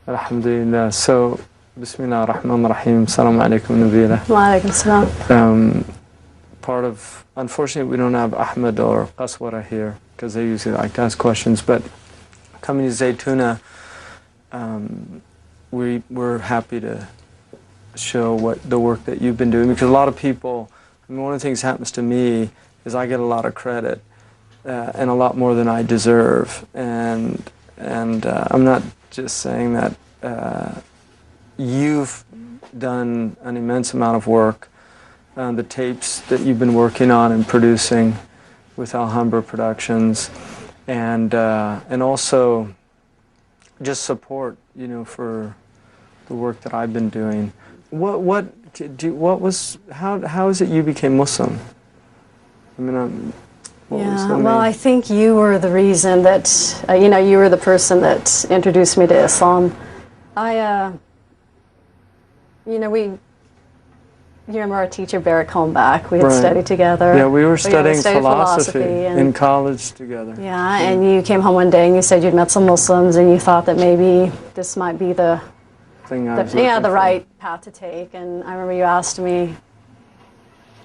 Alhamdulillah. So, Bismillah ar-Rahman ar-Rahim. Assalamu alaikum nabiyillah. Wa alaikum salam. Part of, unfortunately, we don't have Ahmed or Qaswara here because they usually like to ask questions. But coming to Zaytuna, we're happy to show what the work that you've been doing, because a lot of people, I mean, one of the things that happens to me is I get a lot of credit and a lot more than I deserve, and I'm not just saying that. You've done an immense amount of work. The tapes that you've been working on and producing with Alhambra Productions, and also just support, you know, for the work that I've been doing. How is it you became Muslim? I mean, well, I think you were the reason that, you were the person that introduced me to Islam. You remember our teacher, Barrett Holmback? We had studied together. Yeah, we were studying philosophy in college together. Yeah, and you came home one day and you said you'd met some Muslims and you thought that maybe this might be the right path to take. And I remember you asked me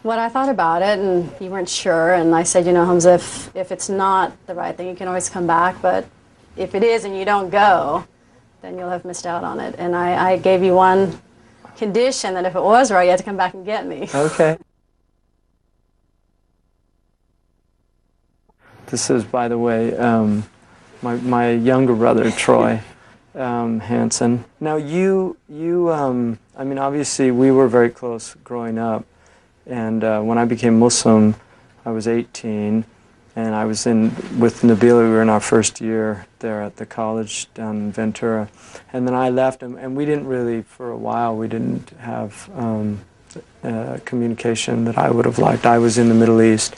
what I thought about it, and you weren't sure. And I said, Hamza, if it's not the right thing, you can always come back. But if it is and you don't go, then you'll have missed out on it. And I gave you one condition, that if it was right, you had to come back and get me. Okay. This is, by the way, my younger brother, Troy Hansen. Now, I mean, obviously, we were very close growing up. And when I became Muslim, I was 18. And I was with Nabila. We were in our first year there at the college down in Ventura. And then I left, and we didn't really, for a while, we didn't have communication that I would have liked. I was in the Middle East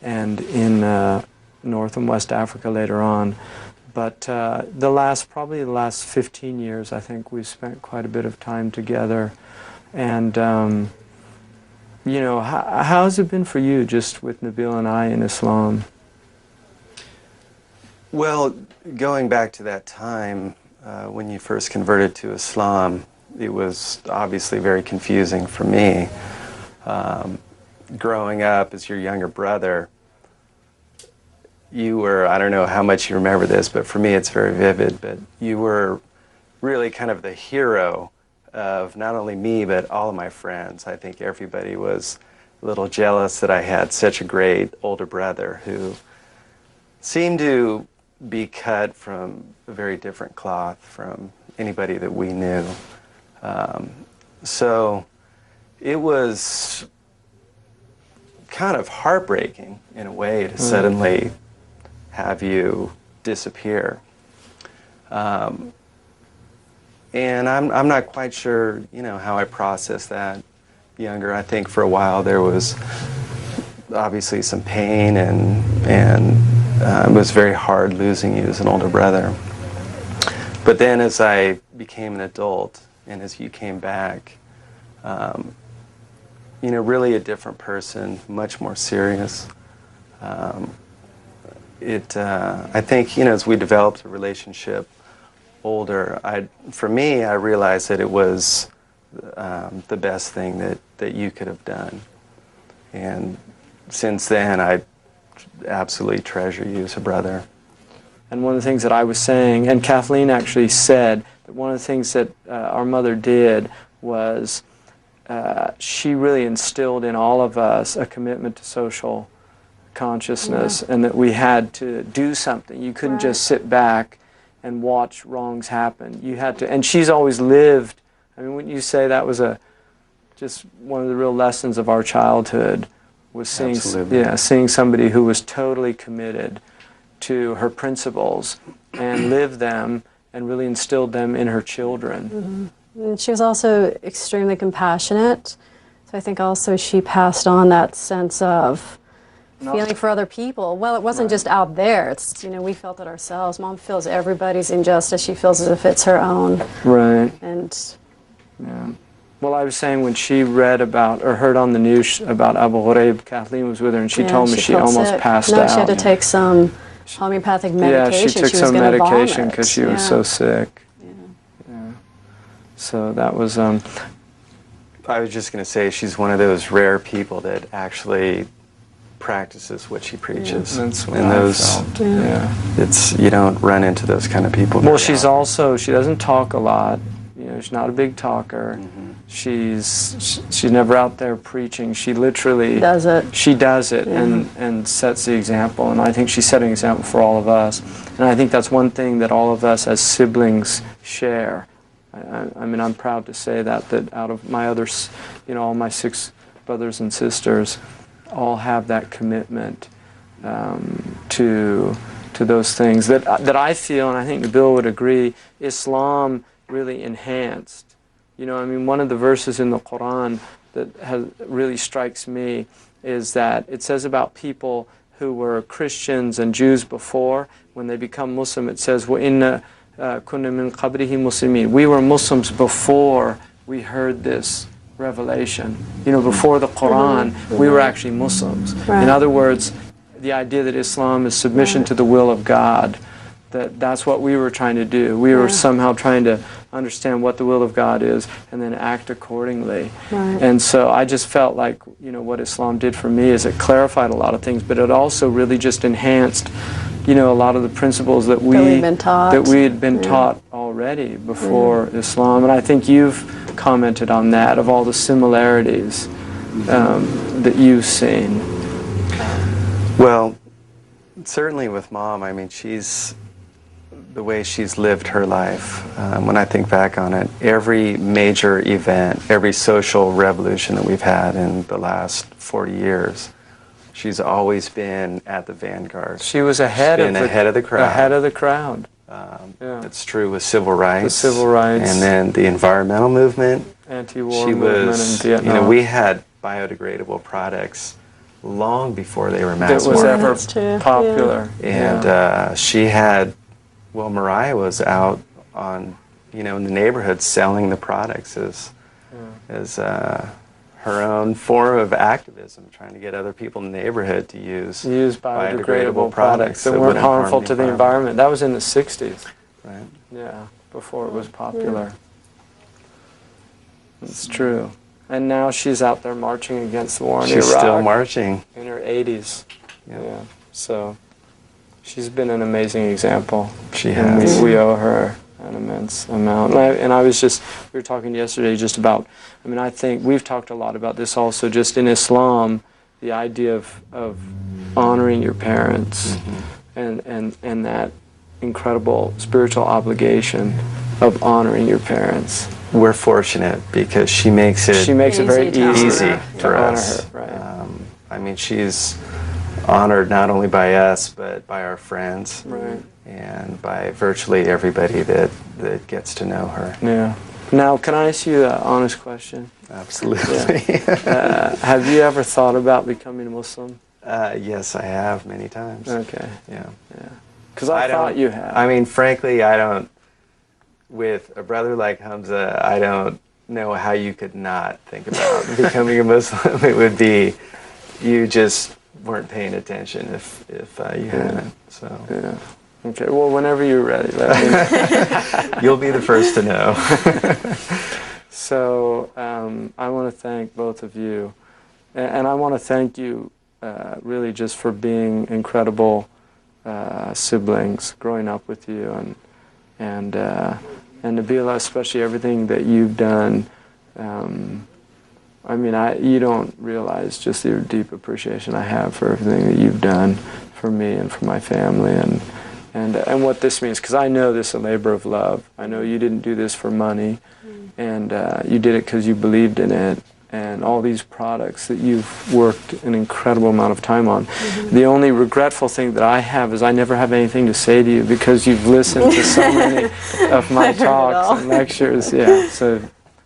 and in North and West Africa later on. But probably the last 15 years, I think we've spent quite a bit of time together. And how's it been for you, just with Nabil and I in Islam? Well, going back to that time when you first converted to Islam, it was obviously very confusing for me. Growing up as your younger brother, you were, I don't know how much you remember this, but for me it's very vivid, but you were really kind of the hero of not only me, but all of my friends. I think everybody was a little jealous that I had such a great older brother who seemed to be cut from a very different cloth from anybody that we knew. So it was kind of heartbreaking in a way to suddenly have you disappear. And I'm not quite sure, how I processed that younger. I think for a while there was obviously some pain, and it was very hard losing you as an older brother. But then as I became an adult and as you came back, really a different person, much more serious. I think, as we developed a relationship older, for me, I realized that it was the best thing that you could have done. And since then, I absolutely treasure you as a brother. And one of the things that I was saying, and Kathleen actually said, that one of the things that our mother did was she really instilled in all of us a commitment to social consciousness, and that we had to do something. You couldn't just sit back and watch wrongs happen. You had to, and she's always lived. I mean, wouldn't you say that was just one of the real lessons of our childhood, was seeing somebody who was totally committed to her principles and lived them and really instilled them in her children. And she was also extremely compassionate. So I think also she passed on that sense of feeling for other people. Well, it wasn't just out there. It's, we felt it ourselves. Mom feels everybody's injustice. She feels as if it's her own. Right. And well, I was saying when she read about or heard on the news about Abu Ghraib, Kathleen was with her, and she told me she almost passed out. She had to take some homeopathic medication. Yeah, she took some medication because she was so sick. Yeah. So that was. I was just going to say she's one of those rare people that actually practices what she preaches. That's what I felt. It's, you don't run into those kind of people. Well, she doesn't talk a lot. She's not a big talker. She's never out there preaching. She literally does it. She does it and sets the example. And I think she's setting an example for all of us. And I think that's one thing that all of us as siblings share. I mean, I'm proud to say that out of my others, all my 6 brothers and sisters, all have that commitment to those things that I feel, and I think Nabil would agree, Islam really enhanced. I mean, one of the verses in the Quran that really strikes me is that it says about people who were Christians and Jews before, when they become Muslim, it says, وَإِنَّ كُنَّ مِن قَبْلِهِ مُسْلِمِينَ. We were Muslims before we heard this revelation. Before the Quran, we were actually Muslims. Right. In other words, the idea that Islam is submission to the will of God, that's what we were trying to do. We were somehow trying to understand what the will of God is and then act accordingly. Right. And so I just felt like, what Islam did for me is it clarified a lot of things, but it also really just enhanced, a lot of the principles that we had been taught already before Islam. And I think you've commented on that, of all the similarities that you've seen. Well, certainly with Mom, I mean, the way she's lived her life, when I think back on it, every major event, every social revolution that we've had in the last 40 years, she's always been at the vanguard. She was ahead of the crowd. Ahead of the crowd. It's true with civil rights. The civil rights. And then the environmental movement. Anti-war movement in Vietnam. We had biodegradable products long before they were mass market. That was ever popular. Yeah. And she had, Mariah was out on, in the neighborhood selling the products as her own form of activism, trying to get other people in the neighborhood to use biodegradable products that weren't harmful to the environment. That was in the 60s. Right. Yeah, before it was popular. It's true. And now she's out there marching against the war in Iraq. She's still marching. In her 80s. Yeah. So she's been an amazing example. She has. We owe her an immense amount. And we were talking yesterday just about, I think we've talked a lot about this also, just in Islam, the idea of honoring your parents and that incredible spiritual obligation of honoring your parents. We're fortunate because she makes it very easy for us. Her, right. She's honored not only by us but by our friends, right, and by virtually everybody that gets to know her. Yeah. Now, can I ask you an honest question? Absolutely. Yeah. Have you ever thought about becoming a Muslim? Yes, I have many times. Okay. Yeah. Because I thought you had. Frankly, I don't. With a brother like Hamza, I don't know how you could not think about becoming a Muslim. It would be, you just weren't paying attention if you hadn't. So. Yeah. Okay. Well, whenever you're ready, let me know. You'll be the first to know. So I want to thank both of you, and I want to thank you really just for being incredible siblings, growing up with you, and Nabila, especially everything that you've done. You don't realize just the deep appreciation I have for everything that you've done for me and for my family, and what this means, because I know this is a labor of love. I know you didn't do this for money, and you did it because you believed in it, and all these products that you've worked an incredible amount of time on. The only regretful thing that I have is I never have anything to say to you because you've listened to so many of my talks and lectures. Yeah. So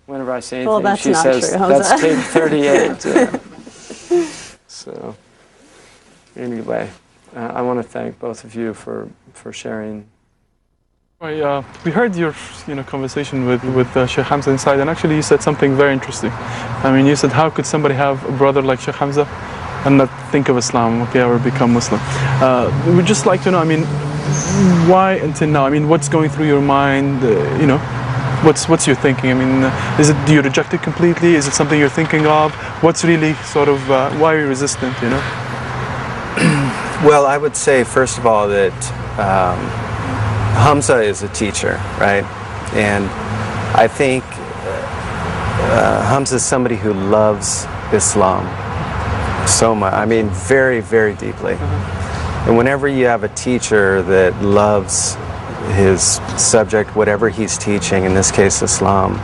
whenever I say anything, she says, "That's tape 38." Yeah. So anyway, I want to thank both of you for sharing. We heard your conversation with Shaykh Hamza inside, and actually you said something very interesting. You said, how could somebody have a brother like Shaykh Hamza and not think of Islam, or become Muslim? We'd just like to know, why until now? What's going through your mind, What's your thinking? I mean, do you reject it completely? Is it something you're thinking of? What's really sort of why are you resistant? You know. Well, I would say first of all that Hamza is a teacher, right? And I think Hamza is somebody who loves Islam so much. I mean, very, very deeply. And whenever you have a teacher that loves his subject, whatever he's teaching, in this case Islam,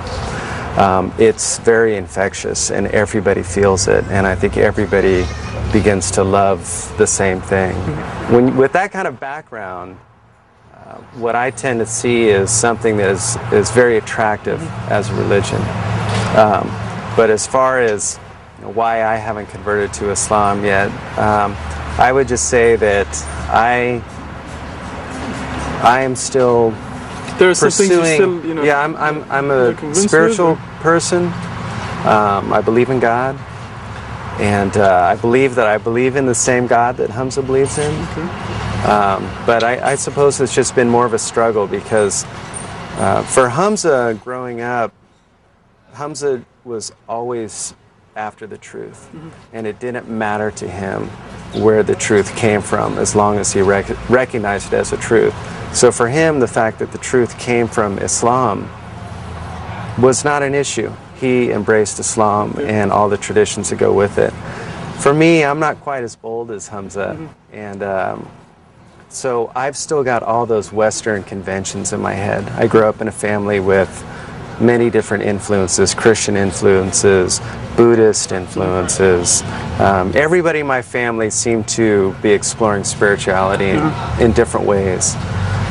it's very infectious and everybody feels it, and I think everybody begins to love the same thing. With that kind of background, what I tend to see is something that is very attractive as a religion. But as far as why I haven't converted to Islam yet, I would just say that I am still pursuing. Yeah, I'm a spiritual person. I believe in God, and I believe in the same God that Hamza believes in. Okay. But I suppose it's just been more of a struggle because for Hamza growing up, Hamza was always after the truth, and it didn't matter to him where the truth came from as long as he recognized it as a truth. So for him, the fact that the truth came from Islam was not an issue. He embraced Islam and all the traditions that go with it. For me, I'm not quite as bold as Hamza, and so I've still got all those Western conventions in my head. I grew up in a family with many different influences, Christian influences, Buddhist influences. Everybody in my family seemed to be exploring spirituality in different ways.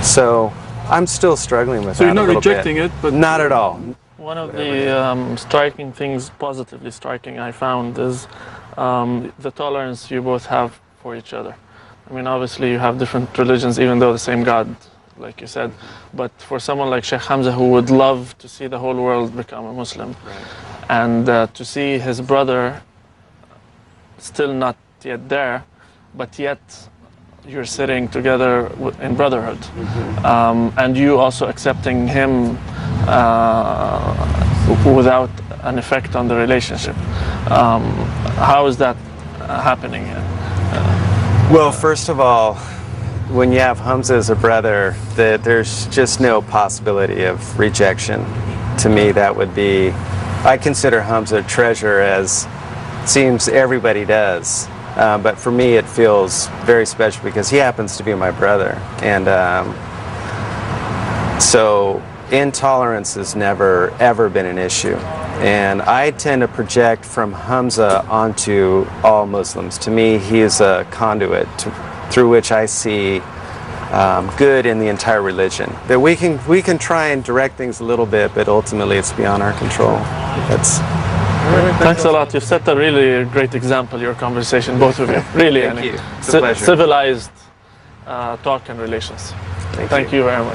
So I'm still struggling with that a little bit. So you're not rejecting it, but... Not at all. One of the striking things, positively striking, I found is the tolerance you both have for each other. I mean, obviously you have different religions, even though the same God, like you said. But for someone like Shaykh Hamza, who would love to see the whole world become a Muslim, and to see his brother still not yet there, but yet you're sitting together in brotherhood, and you also accepting him without an effect on the relationship. How is that happening? Well, first of all, when you have Hamza as a brother, there's just no possibility of rejection. To me, that would be, I consider Hamza a treasure, as it seems everybody does. But for me, it feels very special because he happens to be my brother. And so intolerance has never, ever been an issue. And I tend to project from Hamza onto all Muslims. To me, he is a conduit through which I see good in the entire religion. That we can try and direct things a little bit, but ultimately it's beyond our control. Thanks a lot. You've set a really great example, your conversation, both of you. Really, Thank you. It's a pleasure. Civilized talk and relations. Thank you very much.